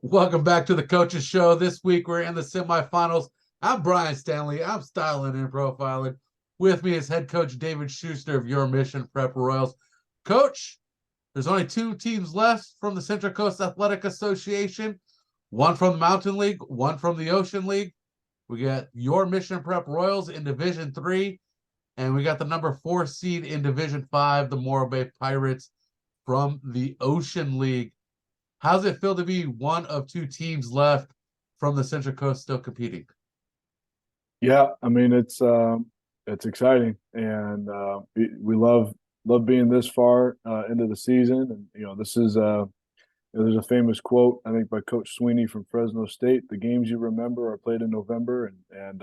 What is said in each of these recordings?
Welcome back to the Coaches Show. This week we're in the semifinals. I'm Brian Stanley. I'm styling and profiling. With me is head coach David Schuster of your Mission Prep Royals. Coach, there's only two teams left from the Central Coast Athletic Association, one from the Mountain League, one from the Ocean League. We got your Mission Prep Royals in Division 3, and we got the number 4 seed in Division 5, the Morro Bay Pirates from the Ocean League. How's it feel to be one of two teams left from the Central Coast still competing? Yeah, I mean it's exciting, and we love being this far into the season. And this is there's a famous quote I think by Coach Sweeney from Fresno State: "The games you remember are played in November," and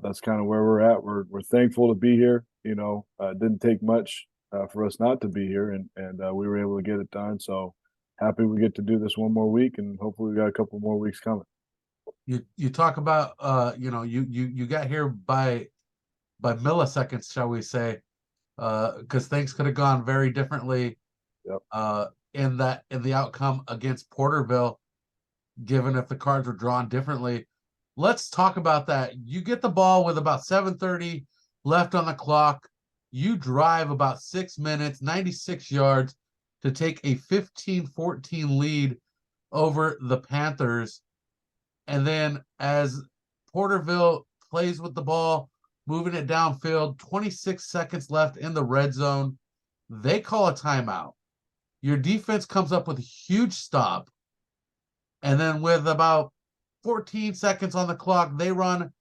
that's kind of where we're at. We're thankful to be here. It didn't take much for us not to be here, and we were able to get it done. So happy we get to do this one more week, and hopefully we got a couple more weeks coming. You talk about you got here by milliseconds, shall we say, because things could have gone very differently Yep. In the outcome against Porterville, given if the cards were drawn differently. Let's talk about that. You get the ball with about 7:30 left on the clock. You drive about 6 minutes, 96 yards to take a 15-14 lead over the Panthers. And then as Porterville plays with the ball, moving it downfield, 26 seconds left in the red zone, they call a timeout. Your defense comes up with a huge stop. And then with about 14 seconds on the clock, they run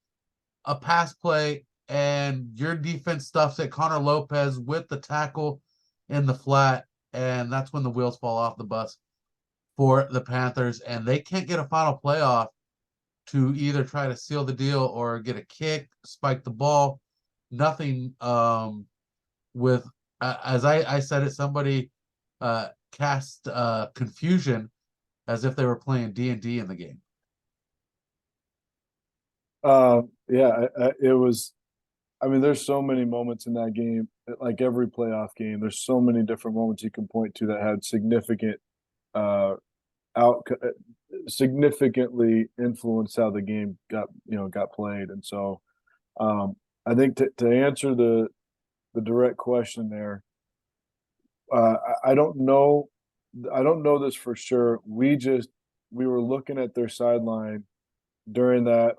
a pass play, and your defense stuffs it. Connor Lopez with the tackle in the flat, and that's when the wheels fall off the bus for the Panthers, and they can't get a final playoff to either try to seal the deal or get a kick, spike the ball. Nothing with as I said it, somebody cast confusion as if they were playing D&D in the game. Yeah, it was. I mean, there's so many moments in that game, like every playoff game. There's so many different moments you can point to that had significant uh, out significantly influenced how the game got played. And so I think to answer the direct question there, I don't know. I don't know this for sure. We were looking at their sideline during that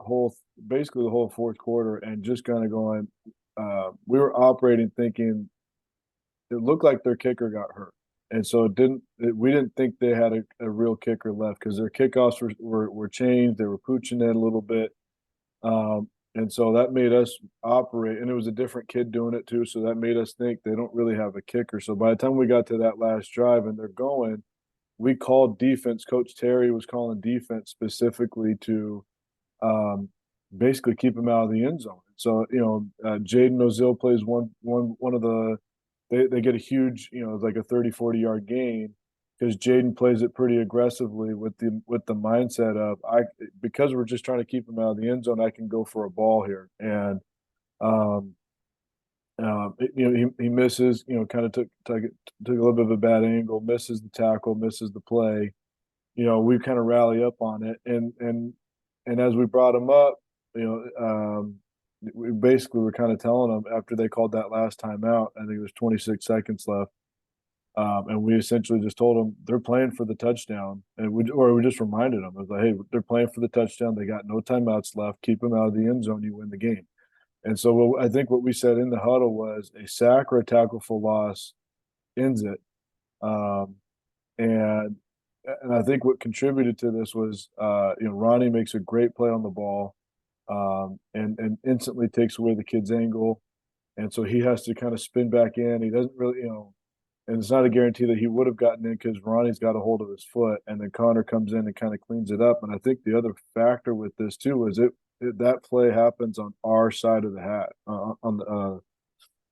basically the whole fourth quarter, and just kind of going. We were operating thinking it looked like their kicker got hurt, and so we didn't think they had a real kicker left because their kickoffs were changed. They were pooching it a little bit, and so that made us operate. And it was a different kid doing it too, so that made us think they don't really have a kicker. So by the time we got to that last drive and they're going, we called defense. Coach Terry was calling defense specifically to basically keep him out of the end zone. So Jaden Ozil plays one of the they get a huge like a 30-40 yard gain because Jaden plays it pretty aggressively with the mindset of because we're just trying to keep him out of the end zone, I can go for a ball here. And um, he misses, kind of took a little bit of a bad angle, misses the tackle, misses the play. We kind of rally up on it, and as we brought him up, we basically were kind of telling them after they called that last timeout, I think it was 26 seconds left, and we essentially just told them they're playing for the touchdown, and we just reminded them, it was like, hey, they're playing for the touchdown. They got no timeouts left. Keep them out of the end zone. You win the game. And so I think what we said in the huddle was a sack or a tackle for loss ends it. Um, and I think what contributed to this was, Ronnie makes a great play on the ball, and instantly takes away the kid's angle, and so he has to kind of spin back in. He doesn't really, and it's not a guarantee that he would have gotten in because Ronnie's got a hold of his foot, and then Connor comes in and kind of cleans it up. And I think the other factor with this too is that play happens on our side of the hat, on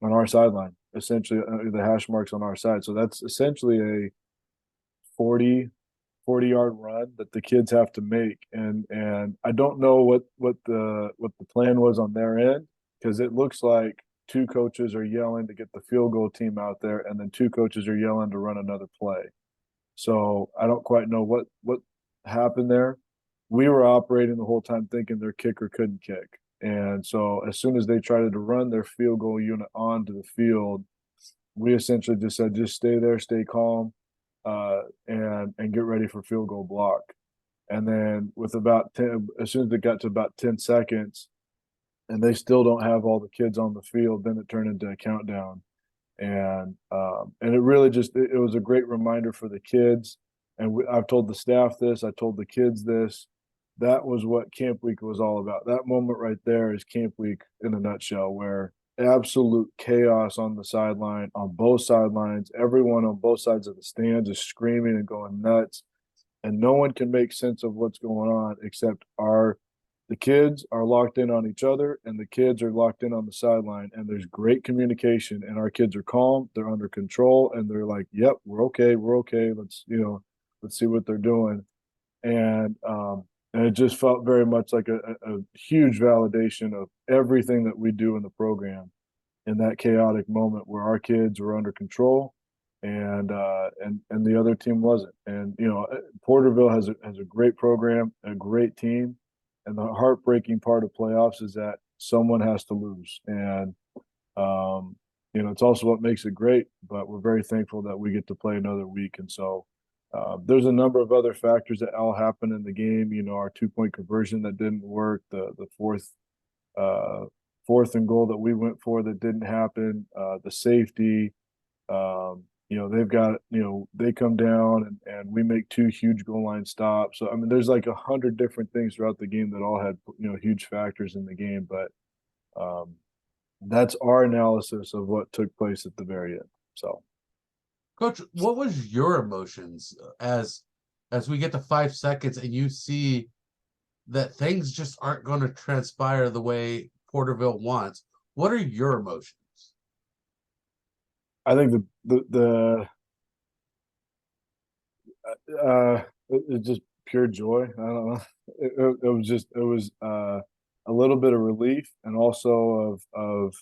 our sideline, essentially the hash marks on our side. So that's essentially a 40 yard run that the kids have to make. And I don't know what the plan was on their end, because it looks like two coaches are yelling to get the field goal team out there, and then two coaches are yelling to run another play. So I don't quite know what happened there, we were operating the whole time thinking their kicker couldn't kick. And so as soon as they tried to run their field goal unit onto the field, we essentially just said, just stay there, stay calm, and get ready for field goal block. And then with about 10, as soon as it got to about 10 seconds, and they still don't have all the kids on the field, then it turned into a countdown. And it really just it was a great reminder for the kids. And I've told the staff this, I told the kids this. That was what camp week was all about. That moment right there is camp week in a nutshell, where absolute chaos on the sideline, on both sidelines. Everyone on both sides of the stands is screaming and going nuts, and no one can make sense of what's going on except the kids are locked in on each other, and the kids are locked in on the sideline, and there's great communication, and our kids are calm, they're under control, and they're like, yep, we're okay, let's see what they're doing. And it just felt very much like a huge validation of everything that we do in the program in that chaotic moment where our kids were under control, and the other team wasn't. And Porterville has a great program, a great team, and the heartbreaking part of playoffs is that someone has to lose. And it's also what makes it great. But we're very thankful that we get to play another week. And so there's a number of other factors that all happened in the game. Our 2-point conversion that didn't work, the fourth and goal that we went for that didn't happen, the safety. They've got, they come down and we make 2 huge goal line stops. So, I mean, there's like 100 different things throughout the game that all had, huge factors in the game. But that's our analysis of what took place at the very end. So, Coach, what was your emotions as we get to 5 seconds and you see that things just aren't going to transpire the way Porterville wants? What are your emotions? I think it's just pure joy. I don't know. It was a little bit of relief, and also of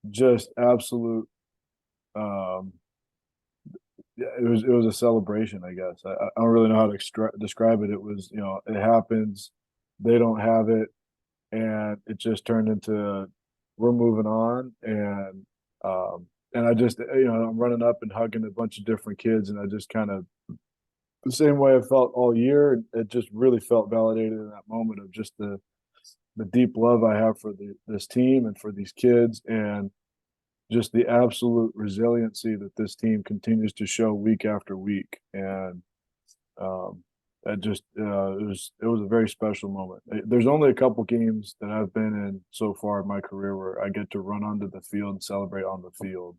just absolute. It was a celebration, I guess. I don't really know how to describe it. It was, it happens, they don't have it, and it just turned into we're moving on. And I just, I'm running up and hugging a bunch of different kids, and I just kind of the same way I felt all year. It just really felt validated in that moment of just the deep love I have for this team and for these kids, and just the absolute resiliency that this team continues to show week after week. And it was a very special moment. There's only a couple games that I've been in so far in my career where I get to run onto the field and celebrate on the field.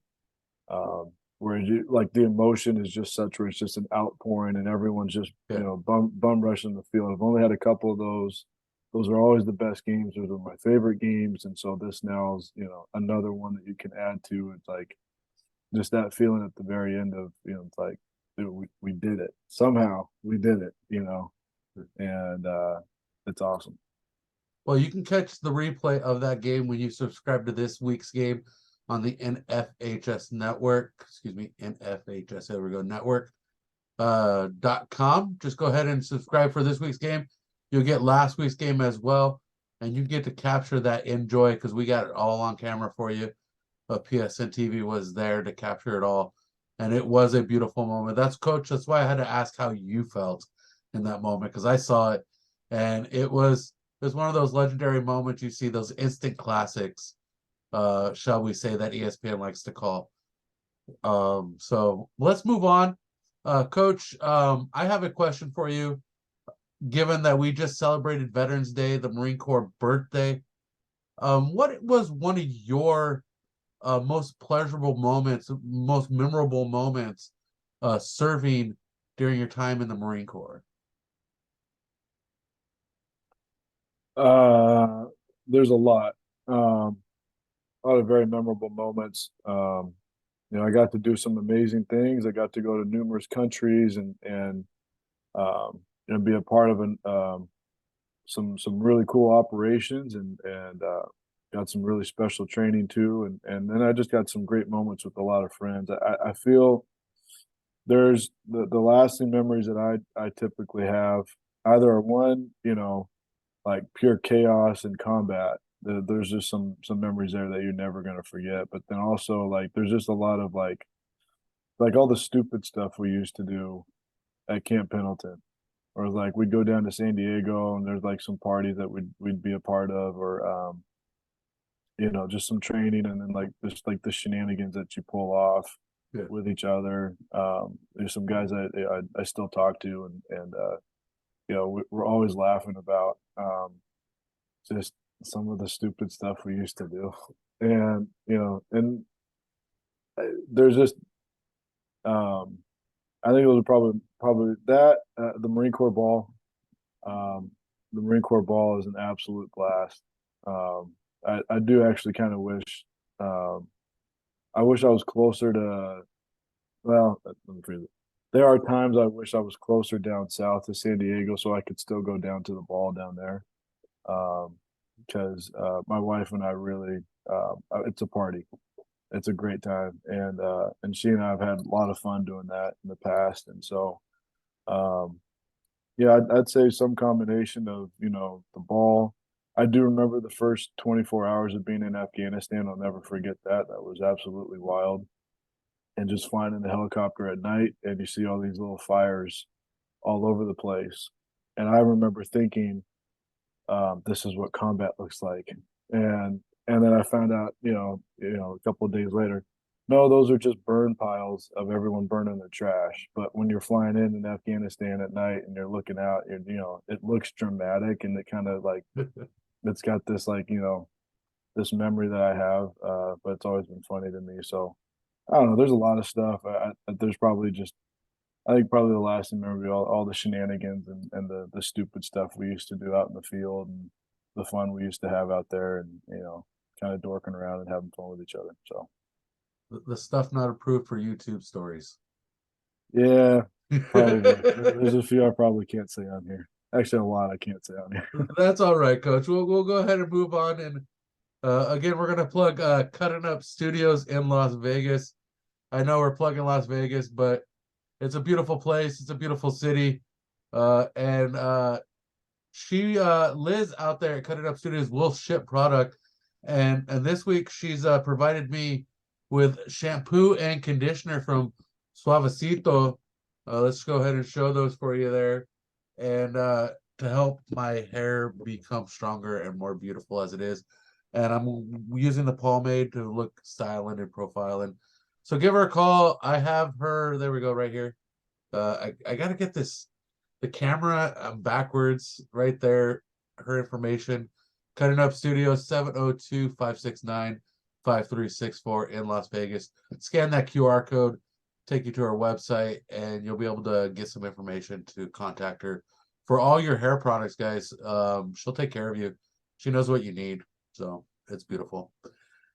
Where like the emotion is just such where it's just an outpouring and everyone's just bum rushing the field. I've only had a couple of those. Those are always the best games. Those are my favorite games, and so this now is another one that you can add to. It's like just that feeling at the very end of it's like, dude, we did it somehow. We did it, and it's awesome. Well, you can catch the replay of that game when you subscribe to this week's game on the NFHS network. Excuse me, NFHS. There we go. Network. .com. Just go ahead and subscribe for this week's game. You'll get last week's game as well, and you get to capture that enjoy because we got it all on camera for you. PSNtv was there to capture it all, and it was a beautiful moment. That's Coach. That's why I had to ask how you felt in that moment, because I saw it, and it was one of those legendary moments. You see those instant classics, shall we say, that ESPN likes to call. So let's move on. Coach, I have a question for you. Given that we just celebrated Veterans Day, the Marine Corps birthday, what was one of your most pleasurable moments, most memorable moments serving during your time in the Marine Corps? There's a lot of very memorable moments. I got to do some amazing things. I got to go to numerous countries and be a part of some really cool operations, and got some really special training too. And then I just got some great moments with a lot of friends. I feel there's the lasting memories that I typically have either are one, like pure chaos and combat. There's just some memories there that you're never gonna forget. But then also like there's just a lot of like all the stupid stuff we used to do at Camp Pendleton. Or like we'd go down to San Diego and there's like some parties that we'd be a part of, or just some training, and then like just like the shenanigans that you pull off Yeah. with each other. There's some guys I still talk to, and we're always laughing about just some of the stupid stuff we used to do, and there's just um, I think it was probably that the Marine Corps ball. Um, the Marine Corps ball is an absolute blast. I do actually kind of wish um, I wish I was closer to. Well, let me phrase it. There are times I wish I was closer down south to San Diego so I could still go down to the ball down there. Because my wife and I really, it's a party. It's a great time, and she and I have had a lot of fun doing that in the past, and so um, yeah, I'd say some combination of the ball. I do remember the first 24 hours of being in Afghanistan. I'll never forget that. That was absolutely wild. And just flying in the helicopter at night, and you see all these little fires all over the place. And I remember thinking, this is what combat looks like. And then I found out, a couple of days later, no, those are just burn piles of everyone burning their trash. But when you're flying in Afghanistan at night and you're looking out, it looks dramatic, and it kind of like it's got this like this memory that I have, but it's always been funny to me. So I don't know. There's a lot of stuff. There's probably just I think probably the lasting memory, all the shenanigans and the stupid stuff we used to do out in the field, and the fun we used to have out there, and kind of dorking around and having fun with each other. So The stuff not approved for YouTube stories. yeah, probably. There's a few I probably can't say on here. Actually, a lot I can't say on here. That's all right, Coach. We'll go ahead and move on. And again, we're gonna plug Cutting Up Studios in Las Vegas. I know we're plugging Las Vegas, but it's a beautiful place. It's a beautiful city. And Liz out there at Cutting Up Studios will ship product. And this week she's provided me with shampoo and conditioner from Suavecito. Let's go ahead and show those for you there. And to help my hair become stronger and more beautiful as it is. And I'm using the pomade to look styling and profiling. So give her a call. I have her. There we go, right here. I gotta get the camera backwards right there. Her information. Cutting Up Studios 702-569-5364 in Las Vegas. Scan that QR code, take you to her website, and you'll be able to get some information to contact her for all your hair products, guys. She'll take care of you. She knows what you need. So it's beautiful.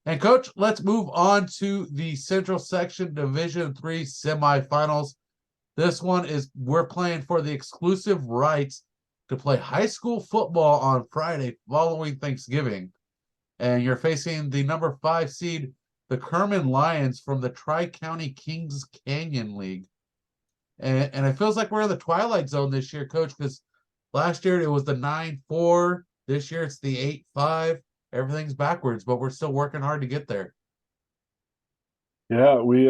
And coach, let's move on to the Central Section Division 3 semifinals. This one is we're playing for the exclusive rights to play high school football on Friday following Thanksgiving. And you're facing the number 5 seed, the Kerman Lions from the Tri-County Kings Canyon League. And it feels like we're in the twilight zone this year, coach, because last year it was the 9-4. This year it's the 8-5. Everything's backwards, but we're still working hard to get there. Yeah, we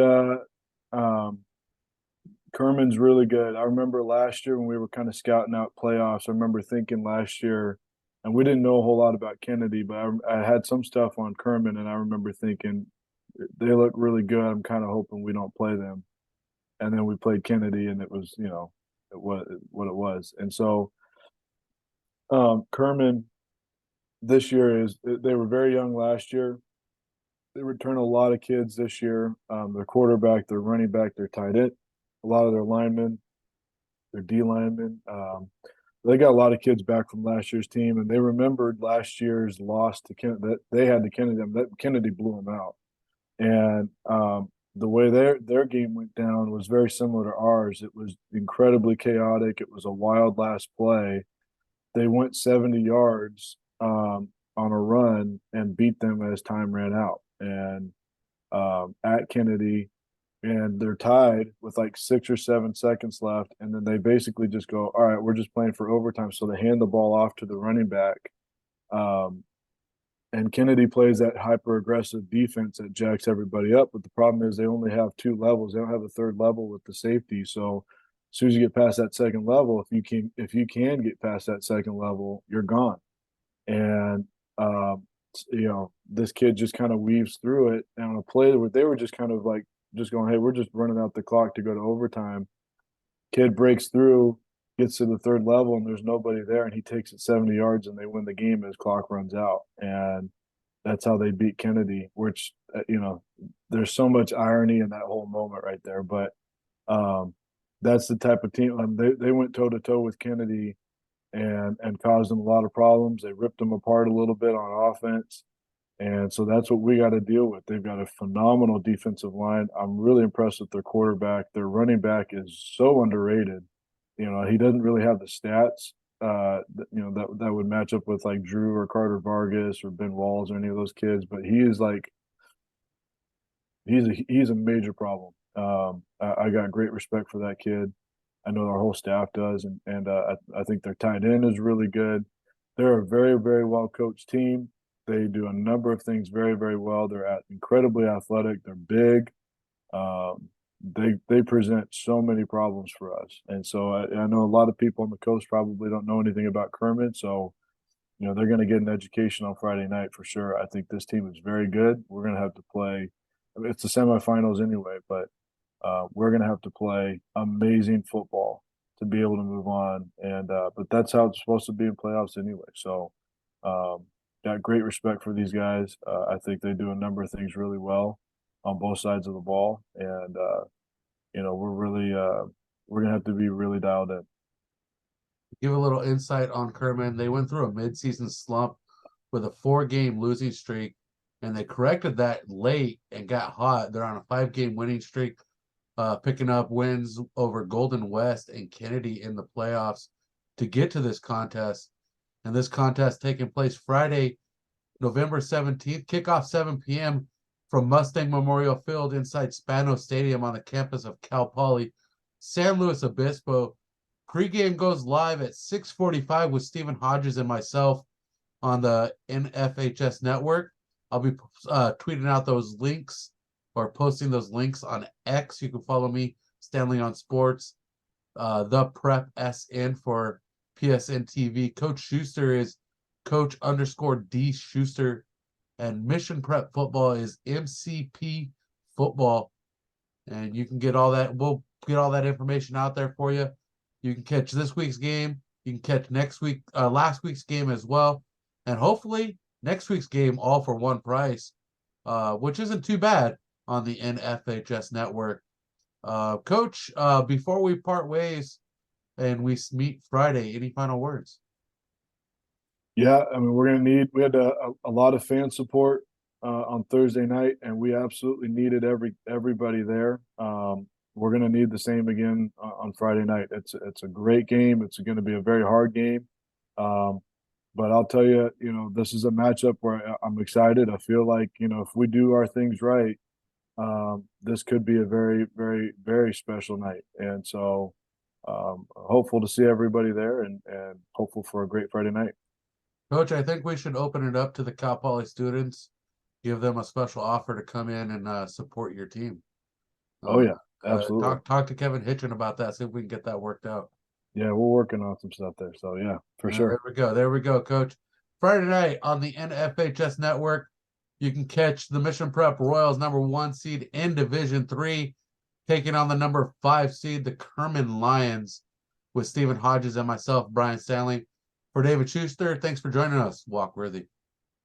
Kerman's really good. I remember last year when we were kind of scouting out playoffs. I remember thinking last year, and we didn't know a whole lot about Kennedy, but I had some stuff on Kerman, and I remember thinking they look really good. I'm kind of hoping we don't play them. And then we played Kennedy, and it was it was what it was. And so Kerman this year they were very young last year. They return a lot of kids this year. Their quarterback, their running back, their tight end, a lot of their linemen, their D linemen. They got a lot of kids back from last year's team, and they remembered last year's loss to Kennedy. That they had to Kennedy. That Kennedy blew them out, and the way their game went down was very similar to ours. It was incredibly chaotic. It was a wild last play. They went 70 yards on a run and beat them as time ran out. And at Kennedy, and they're tied with like 6 or 7 seconds left, and then they basically just go, "All right, we're just playing for overtime." So they hand the ball off to the running back, um, and Kennedy plays that hyper aggressive defense that jacks everybody up. But the problem is they only have 2 levels; they don't have a third level with the safety. So as soon as you get past that second level, if you can get past that second level, you're gone. And this kid just kind of weaves through it. And on a play where they were just kind of like just going, "Hey, we're just running out the clock to go to overtime." Kid breaks through, gets to the third level, and there's nobody there, and he takes it 70 yards, and they win the game as clock runs out. And that's how they beat Kennedy. Which there's so much irony in that whole moment right there. But that's the type of team. They went toe to toe with Kennedy and caused them a lot of problems. They ripped them apart a little bit on offense. And so that's what we got to deal with. They've got a phenomenal defensive line. I'm really impressed with their quarterback. Their running back is so underrated. He doesn't really have the stats, that would match up with like Drew or Carter Vargas or Ben Walls or any of those kids. But he is like, he's a major problem. I got great respect for that kid. I know our whole staff does, and I think their tight end is really good. They're a very, very well coached team. They do a number of things very, very well. They're incredibly athletic. They're big. They present so many problems for us, and so I know a lot of people on the coast probably don't know anything about Kermit. So they're going to get an education on Friday night for sure. I think this team is very good. We're going to have to play. I mean, it's the semifinals anyway, but we're going to have to play amazing football to be able to move on. And but that's how it's supposed to be in playoffs anyway. So got great respect for these guys. I think they do a number of things really well on both sides of the ball, and we're gonna have to be really dialed in. Give a little insight on Kerman. They went through a midseason slump with a 4-game losing streak, and they corrected that late and got hot. They're on a 5-game winning streak, picking up wins over Golden West and Kennedy in the playoffs to get to this contest. And this contest taking place Friday, November 17th, kickoff 7 p.m. from Mustang Memorial Field inside Spano Stadium on the campus of Cal Poly, San Luis Obispo. Pregame goes live at 6:45 with Stephen Hodges and myself on the NFHS network. I'll be tweeting out those links or posting those links on X. You can follow me, Stanley on Sports, the Prep SN for PSNtv. Coach Schuster is Coach_D Schuster, and Mission Prep Football is MCP Football. And you can get all that. We'll get all that information out there for you. You can catch this week's game. You can catch last week's game as well, and hopefully next week's game all for one price, which isn't too bad on the NFHS network. Coach, before we part ways and we meet Friday, any final words? Yeah, I mean, we had a lot of fan support on Thursday night, and we absolutely needed everybody there. We're going to need the same again on Friday night. It's a great game. It's going to be a very hard game. But I'll tell you, this is a matchup where I'm excited. I feel like, if we do our things right, this could be a very, very, very special night. And so hopeful to see everybody there and hopeful for a great Friday night. Coach, I think we should open it up to the Cal Poly students, give them a special offer to come in and support your team. Oh, yeah, absolutely. Talk to Kevin Hitchin about that, see if we can get that worked out. Yeah, we're working on some stuff there. So, yeah, for sure. There we go, Coach. Friday night on the NFHS network, you can catch the Mission Prep Royals, #1 seed in Division III, taking on the #5 seed, the Kerman Lions, with Stephen Hodges and myself, Brian Stanley. For David Schuster, thanks for joining us. Walk worthy.